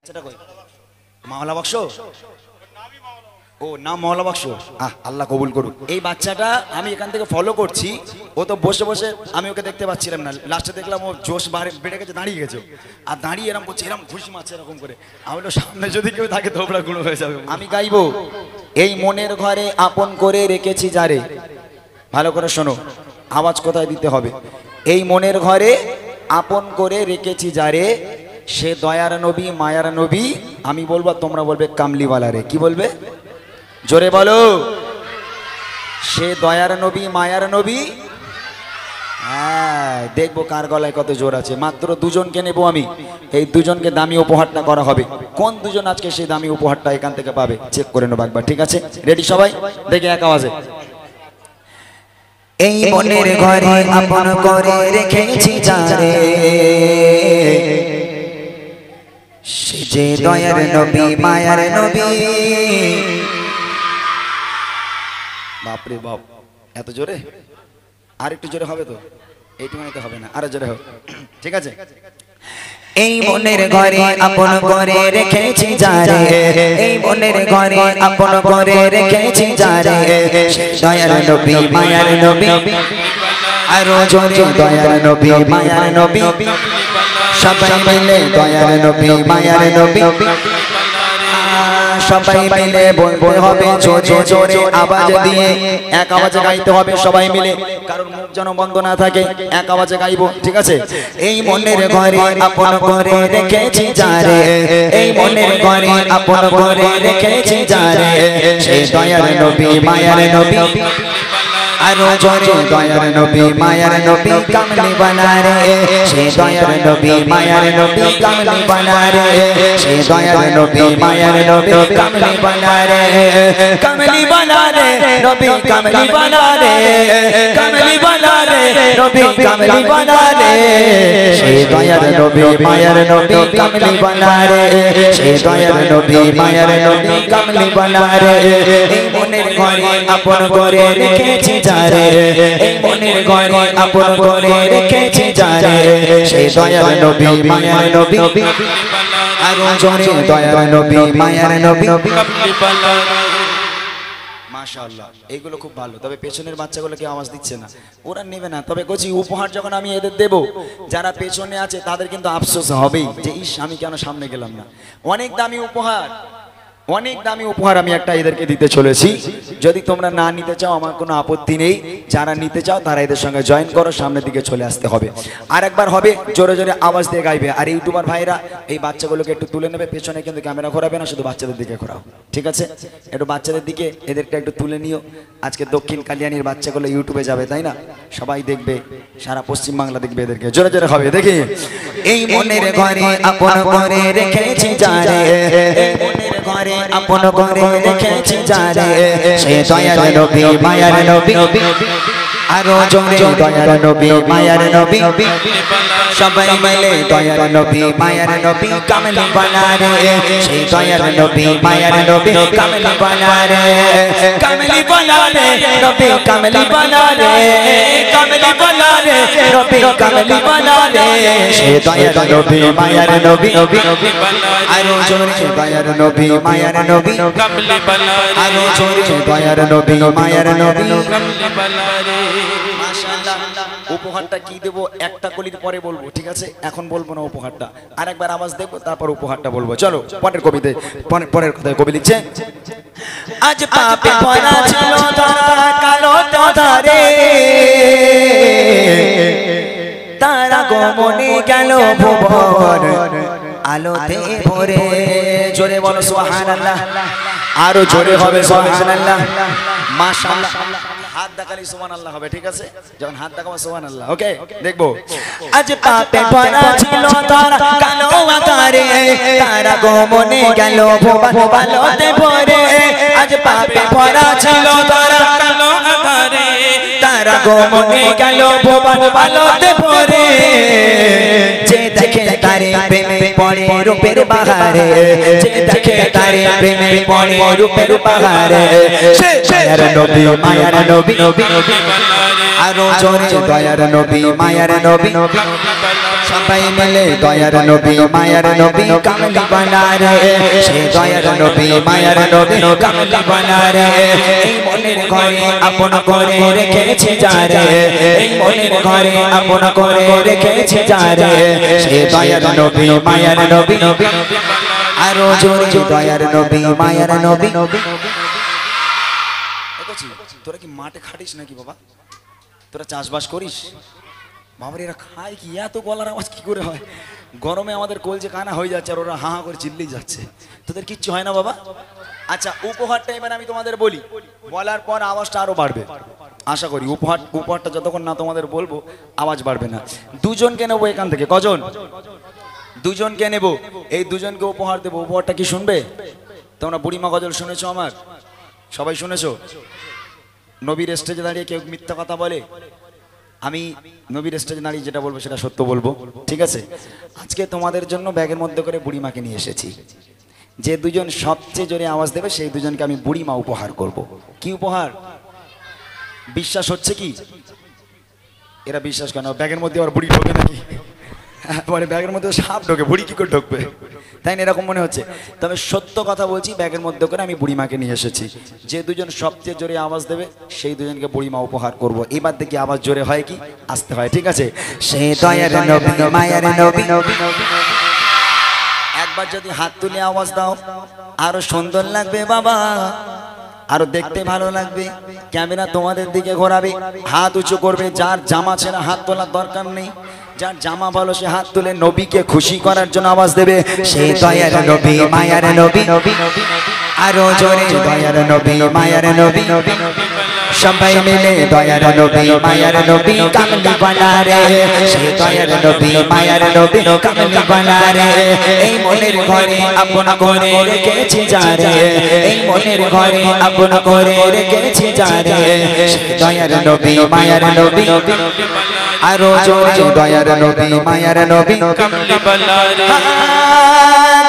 সেটা কই মাওলা বাক্স ও নাম মাওলা বাক্স আল্লাহ কবুল করুক। এই বাচ্চাটা আমি এখান থেকে ফলো করছি, ও তো বসে বসে আমি ওকে দেখতে পাচ্ছিলাম না, লাস্টে দেখলাম ও জোশ বেড়ে গেছে, দাঁড়িয়ে গেছে আর দাঁড়িয়ে এরকম করছে, এরকম ঘুষি মারছে এরকম করে। আমি বললাম সামনে যদি কেউ থাকে তোমরা গুঁড়ো হয়ে যাবে। আমি গাইবো এই মনের ঘরে আপন করে রেখেছি যারে, ভালো করে শোনো আওয়াজ কোথায় দিতে হবে। এই মনের ঘরে আপন করে রেখেছি যারে, সে দয়ার নবী মায়ার নবী। আমি বলবো তোমরা বলবে কামলিওয়ালা রে। কি বলবে জোরে বলো? সে দয়ার নবী মায়ার নবী। হ্যাঁ দেখবো কার গলায় কত জোর আছে। মাত্র দুজনকে নেব আমি, এই দুজনকে দামি উপহারটা করা হবে। কোন দুজন আজকে সেই দামি উপহারটা এখান থেকে পাবে চেক করে নেবো একবার, ঠিক আছে? রেডি সবাই? দেখে এক আওয়াজে। এই মনের ঘরে আপন করে রেখেছি যারে, সে যে দয়ার নবী মায়ার নবী। বাপরে বাপ এত জোরে? আর একটু জোরে হবে তো? এইটুকুনিতে হবে না, আরো জোরে হবে, ঠিক আছে? এই মনের ঘরে আপন করে রেখেছি যারে, এই মনের ঘরে আপন করে রেখেছি যারে, দয়ার নবী মায়ার নবী। আরো জোরে দয়ার নবী মায়ার নবী, সবাই মিলে দয়ার নবী মায়ার নবী। সবাই মিলে বলতে হবে জোরে জোরে আওয়াজ দিয়ে, এক আওয়াজে গাইতে হবে সবাই মিলে, কারণ মুখ যেন বন্ধ না থাকে, এক আওয়াজে গাইবো, ঠিক আছে? এই মনের ঘরে আপন করে রেখেছি যারে, এই মনের ঘরে আপন করে রেখেছি যারে, সেই দয়ার নবী মায়ার নবী। আরো জোরে দয়ার নবী মায়ার নবী কামলি বানা রে, সেই দয়ার নবী মায়ার নবী কামলি বানা রে, সেই দয়ার নবী মায়ার নবী কামলি বানা রে, কামলি বানা রে নবী কামলি বানা রে, কামলি বানা রে নবী কামলি বানা রে, সেই দয়ার নবী মায়ার নবী কামলি বানা রে, সেই দয়ার নবী মায়ার নবী কামলি বানা রে। এই মনের ঘরে আপন করে রেখেছি যারে, এই মনের ঘরে আপন করে রেখেছি যারে, সেই দয়ার নবী মায়ার নবী। আরো জোরে দয়ার নবী মায়ার নবী। মাশাআল্লাহ এইগুলো খুব ভালো, তবে পেছনের বাচ্চাগুলোকে আওয়াজ দিচ্ছে না, ওরা নেবে না। তবে কচি উপহার যখন আমি এদের দেব, যারা পেছনে আছে তাদের কিন্তু আফসোস হবেই যে ইস আমি কেন সামনে গেলাম না। অনেক দামি উপহার, অনেক দামি উপহার আমি একটা এদেরকে দিতে চলেছি। যদি তোমরা না নিতে চাও আমার কোনো আপত্তি নেই, যারা নিতে চাও তারা এদের সঙ্গে জয়েন করো, সামনের দিকে চলে আসতে হবে। আর একবার হবে জোরে জোরে আওয়াজ দিয়ে গাইবে। আর ইউটিউবার ভাইরা এই বাচ্চাগুলোকে একটু তুলে নেবে, পেছনে কিন্তু ক্যামেরা ঘোরাবে না, শুধু বাচ্চাদের দিকে ঘোরাও, ঠিক আছে? একটু বাচ্চাদের দিকে এদেরকে একটু তুলে নিও। আজকে দক্ষিণ কালিয়ানির বাচ্চাগুলো ইউটিউবে যাবে, তাই না? সবাই দেখবে, সারা পশ্চিমবাংলা দেখবে এদেরকে। জোরে জোরে হবে দেখি। এই মনের ঘরে আপন করে রেখেছি যারে, এই মনের ঘরে আপন করে রেখেছি যারে, সে দয়ার নবী মায়ার নবী। আরো জোরে দয়ার নবী মায়ার নবী, সবাই মিলে দয়ার নবী মায়ার নবী কামলি বানা রে, সেই দয়ার নবী মায়ার নবী কামলি বানা রে, কামলি বানা রে নবী কামলি বানা রে, কামলি বানা রে নবী কামলি বানা রে, সেই দয়ার নবী মায়ার নবী। আরো জোরে দয়ার নবী মায়ার নবী কামলি বানা রে, আরো জোরে দয়ার নবী মায়ার নবী কামলি বানা রে। মাশাআল্লাহ উপহারটা কি দেব একটা কলির পরে বলবো, ঠিক আছে? এখন বলবো না উপহারটা, আরেকবার আওয়াজ দেবো তারপর উপহারটা বলবো। চলো পরের কবিতে, পরের কথায় কবি লিখছে, আজ পাপে ভরা ছিল তারা কালো তারে, তারা গমনে গেল ভুবন আলোতে ভরে। জোরে বলো সুবহানাল্লাহ, আরো জোরে হবে সুবহানাল্লাহ। মাশাআল্লাহ হাত দেখালে সুবহানাল্লাহ হবে, ঠিক আছে? যখন হাত দেখাবো সুবহানাল্লাহ, ওকে? দেখবো আজ পাপে ভরা ছিল তারা কালো তারে, তারা গমনে গেল ভুবন আলোতে ভরে। আজ পাপে ভরা ছিল তারা কালো তারে, তারা গমনে গেল ভুবন আলোতে ভরে। যে দেখে তারে প্রেমে পড়ে রূপের বাহারে, যে দেখে তারে প্রেমে পড়ে রূপের বাহারে, সে দয়ার নবী মায়ার নবী। আরো জোরে দয়ার নবী মায়ার নবী, সবাই মিলে দয়ার নবী মায়ার নবী কামলি বানা রে সেই দয়ার নবী মায়ার নবী কামলি বানা রে এই মনের ঘরে আপন করে রেখেছি যারে এই মনের ঘরে আপন করে রেখেছি যারে সেই দয়ার নবী মায়ার নবী আরো জোরে দয়ার নবী মায়ার নবী। তোরা কি মাঠে খাটিস নাকি বাবা? তোরা চাষবাস করিস? বাবার এরা খায় কি? এত গলার আওয়াজ কি করে হয়? গরমে আমাদের কলজে কানা হয়ে যাচ্ছে আর ওরা হা হা করে চিল্লেই যাচ্ছে। তোদের কিচ্ছু হয় না বাবা? আচ্ছা, উপহারটা এবার আমি তোমাদের বলি, বলার পর আওয়াজটা আরো বাড়বে আশা করি। উপহারটা যতক্ষণ না তোমাদের বলবো আওয়াজ বাড়বে না। দুজনকে নেবো এখান থেকে। কজন? দুজনকে নেব। এই দুজনকে উপহার দেবো। উপহারটা কি শুনবে তোমরা? বুড়িমা গজল শুনেছো আমার? সবাই শুনেছো? নবীর স্টেজে দাঁড়িয়ে কেউ মিথ্যা কথা বলে? আমি নবীর স্টেজে দাঁড়িয়ে যেটা বলবো সেটা সত্য বলবো, ঠিক আছে? আজকে তোমাদের জন্য ব্যাগের মধ্যে করে বুড়িমাকে নিয়ে এসেছি। যে দুজন সবচেয়ে জোরে আওয়াজ দেবে সেই দুজনকে আমি বুড়িমা উপহার করব। কি উপহার? বিশ্বাস হচ্ছে কি? এরা বিশ্বাস করে না। ব্যাগের মধ্যে আবার বুড়ি ঢোকে নাকি? মানে ব্যাগের মধ্যে সাপ ঢোকে, বুড়ি কি করে ঢুকবে? তাই না? এরকম মনে হচ্ছে। তবে সত্য কথা বলছি, ব্যাগের মধ্যে করে আমি বুড়িমাকে নিয়ে এসেছি। যে দুজন সবচেয়ে জোরে আওয়াজ দেবে সেই দুজনকে বুড়িমা উপহার করব। এবার দেখি আওয়াজ জোরে হয় কি আসতে হয়, ঠিক আছে? সে দয়ার নবী মায়ার নবী। একবার যদি হাত তুলে আওয়াজ দাও আরো সুন্দর লাগবে বাবা, আরো দেখতে ভালো লাগবে। ক্যামেরা তোমাদের দিকে ঘোরাবে, হাত উঁচু করবে। যার জামা ছেঁড়া হাত তোলার দরকার নেই, যার জামা ভালো সে হাত তুলে নবীকে খুশি করার জন্য আওয়াজ দেবে। সে দয়ার নবী মায়ার নবী, আরো জোরে দয়ার নবী মায়ার নবী। সবাই মিলে দয়ার নবী মায়ার নবী কামলি বানা রে সে দয়ার নবী মায়ার নবী কামলি বানা রে। এই মনের ঘরে আপন করে রেখেছি যারে, এই মনের ঘরে আপন করে রেখেছি যারে সে দয়ার নবী মায়ার নবী। আরো জোরে দয়ার নবী মায়ার নবী কামলি বানা রে।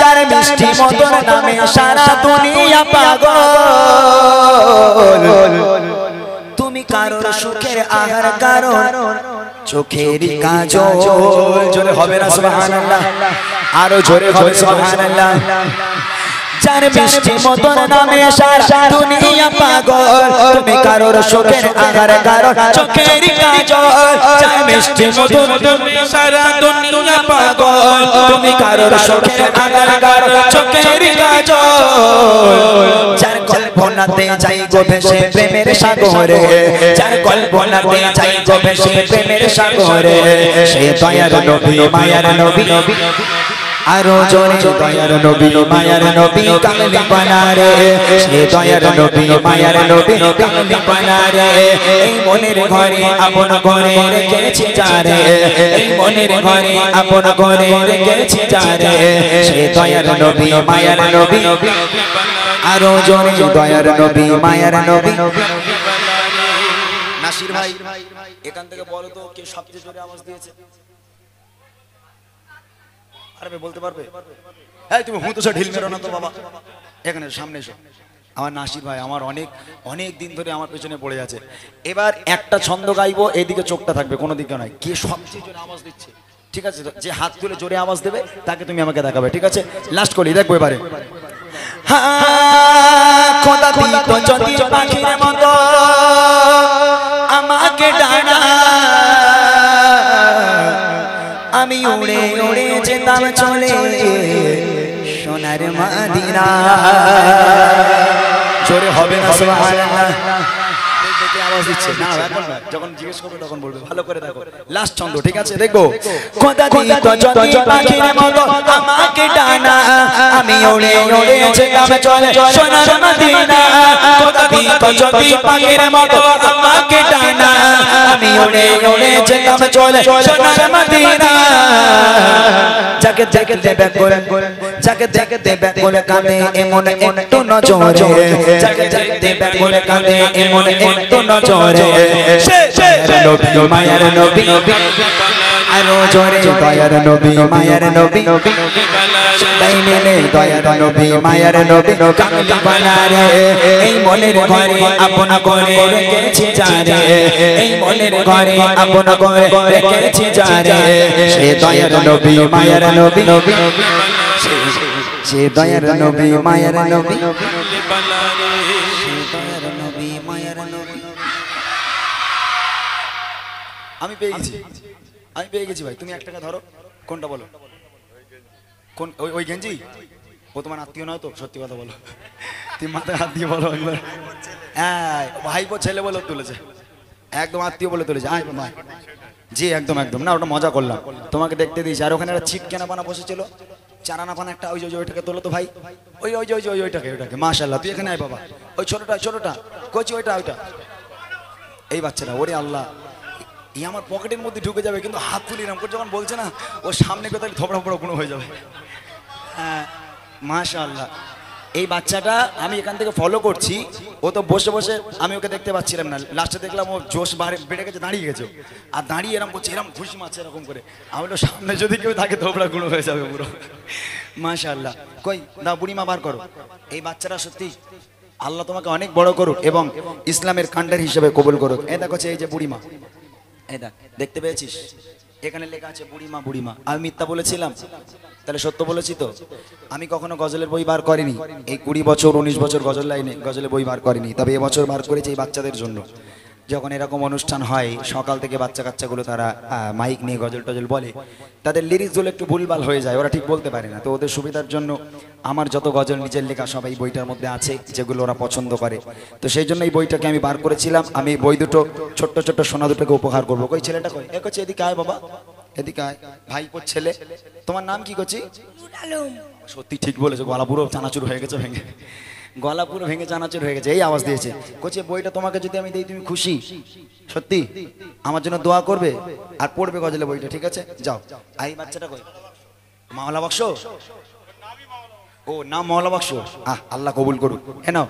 যার মিষ্টি মধুর নামে সারা দুনিয়া পাগল, তুমি কারোর সুখের আহার কারণ চোখের কাজল। জোরে হবে না সুবহানাল্লাহ? আরো জোরে হবে সুবহানাল্লাহ। যার মিষ্টি মধুর নামে সারা দুনিয়া পাগল, তুমি কারোর সুখের আহার কারণ চোখের কাজল। যার মিষ্টি মধুর নামে সারা দুনিয়া পাগল, তুমি কারোর সুখের আহার কারণ চোখের কাজল। যার কল্পনাতে যাই গো ভেসে প্রেমের সাগরে, যার কল্পনাতে যাই গো ভেসে প্রেমের সাগরে সে দয়ার নবী মায়ার নবী। আরো জোরে দয়ার নবী মায়ার নবী কামলি বানা রে সে দয়ার নবী মায়ার নবী কামলি বানা রে। এই মনের ঘরে আপন করে রেখেছি যারে, এই মনের ঘরে আপন করে রেখেছি যারে সে দয়ার নবী মায়ার নবী। আরো জোরে দয়ার নবী মায়ার নবী। নাসির ভাই এখান থেকে বলো তো কে সবচেয়ে জোরে আওয়াজ দিয়েছে? আরে বলতে পারবে? এই তুমি হুঁতোসা ঢিল মেরো না তো বাবা, এখানে সামনে এসো। আমার নাসির ভাই আমার অনেক দিন ধরে আমার পেছনে পড়ে আছে। এবার একটা ছন্দ গাইবো, এইদিকে চোখটা থাকবে, কোনো দিকে নয়। কে সবচেয়ে জোরে আওয়াজ দিচ্ছে, ঠিক আছে? যে হাত তুলে জোরে আওয়াজ দেবে তাকে তুমি আমাকে দেখাবে, ঠিক আছে? লাস্ট করি, দেখবো এবারে। খোদা দিত যদি পাখির মতো আমাকে ডানা, আমি উড়ে উড়ে যেতাম চলে সোনার মদিনা। জোরে হবে না সুবহানাল্লাহ? আওয়াজ দিচ্ছে না এখন না, যখন জিজ্ঞেস করবে তখন বলবে। ভালো করে দেখো, লাস্ট ছন্দ, ঠিক আছে? দেখো। খোদা দিত যদি পাখির মতো আমাকে ডানা, আমি উড়ে উড়ে যেতাম চলে সোনার মদিনা। খোদা দিত যদি পাখির মতো আমাকে ডানা, আমি উড়ে উড়ে যেতাম চলে সোনার মদিনা। যাকে দেখতে ব্যাকুল, যাকে দেখতে ব্যাকুল কাঁদে এমন একটু নজরে, যাকে দেখতে ব্যাকুল কাঁদে এমন একটু নজরে সে নবী মায়ার নবী। আরো জোরে দয়ার নবী মায়ার নবী তাই মিলে দয়ার নবী মায়ার নবী কামলি বালা রে এই মনের ঘরে আপন করে রেখেছি যারে এই মনের ঘরে আপন করে রেখেছি যারে সে দয়ার নবী মায়ার নবী সে দয়ার নবী মায়ার নবী আমি পেয়ে গেছি ভাই। তুমি 1 টাকা ধরো, কোনটা বলো? কোন ওই গেঞ্জি? ও তোমার আত্মীয় নয় তো? সত্যি কথা বলো, তুমি মাথায় হাত দিয়ে বলো একবার। হ্যাঁ, ভাইপো ছেলে বলে তুলেছে, একদম আত্মীয় বলে তুলেছে। আয় ভাই, জি একদম একদম। না ওটা মজা করলাম, তোমাকে দেখতে দিয়েছি। আর ওখানে একটা ছিট কেনা পানা বসেছিল, চারানা পানা একটা, ওই ওইটাকে তোলো তো ভাই, ওইটাকে। মাশাআল্লাহ, তুই এখানে আয় বাবা। ওই ছোটটা কচি, ওইটা। এই বাচ্চাটা, ওরে আল্লাহ, এই আমার পকেটের মধ্যে ঢুকে যাবে, কিন্তু হাত তুলি এরকম করে যখন বলছে না, ও সামনে কোথায় থপড়া কোনো হয়ে যাবে। হ্যাঁ মাশাআল্লাহ। এই বাচ্চাটা আমি এখান থেকে ফলো করছি, ও তো বসে বসে, আমি ওকে দেখতে পাচ্ছিলাম না, লাস্টে দেখলাম ও জোশ বেড়ে গেছে, দাঁড়িয়ে গেছে। আর দাঁড়িয়ে এরকম করছে, এরকম ঘুষি মারছে এরকম করে। আমি বললাম সামনে যদি কেউ থাকে থপড়া গুঁড়ো হয়ে যাবে পুরো। মাশাআল্লাহ। কই দাও, বুড়িমা বার করো। এই বাচ্চাটা সত্যি আল্লাহ তোমাকে অনেক বড় করুক এবং ইসলামের কান্ডার হিসেবে কবুল করুক। এই দেখো, এই যে বুড়িমা, এই দেখ, দেখতে পেয়েছিস? এখানে লেখা আছে বুড়িমা। আমি মিথ্যা বলেছিলাম? তাহলে সত্য বলেছি তো? আমি কখনো গজলের বই বার করিনি, এই 20 বছর 19 বছর গজল লাইনে গজলের বই বার করিনি। তবে এবছর বার করেছি এই বাচ্চাদের জন্য। যখন এরকম অনুষ্ঠান হয় সকাল থেকে বাচ্চা কাচ্চাগুলো তারা মাইক নিয়ে গজল টজল বলে, তাদের লিরিক্সগুলো একটু ভুলভাল হয়ে যায়, ওরা ঠিক বলতে পারে না। তো ওদের সুবিধার জন্য আমার যত গজল নিজের লেখা সব এই বইটার মধ্যে আছে, যেগুলো ওরা পছন্দ করে। তো সেই জন্য এই বইটাকে আমি বার করেছিলাম। আমি বই দুটো ছোট্ট সোনা দুটোকে উপহার করবো। কই ছেলেটা কই? করছে এদিকে আয় বাবা, এদিকে আয়। ভাইপোর ছেলে, তোমার নাম কি করছি? সত্যি ঠিক বলেছো, গলা পুরো চানাচুর হয়ে গেছে, গলা পুরো ভেঙে চানাচুর হয়ে গেছে, এই আওয়াজ দিয়েছে। কোচে বইটা তোমাকে যদি আমি দিই তুমি খুশি? সত্যি আমার জন্য দোয়া করবে আর পড়বে গজলে বইটা, ঠিক আছে? যাও। এই বাচ্চাটা কই? মাওলা বাক্স? ও নাম মাওলা বাক্স। আল্লাহ কবুল করুক। নাও,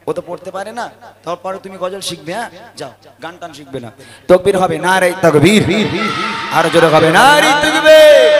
ও তো পড়তে পারে না, তারপরে তুমি গজল শিখবে। হ্যাঁ যাও, গান টান শিখবে না। তাকবীর হবে, নারে তাকবীর। আর জোরে হবে নারে তাকবীর।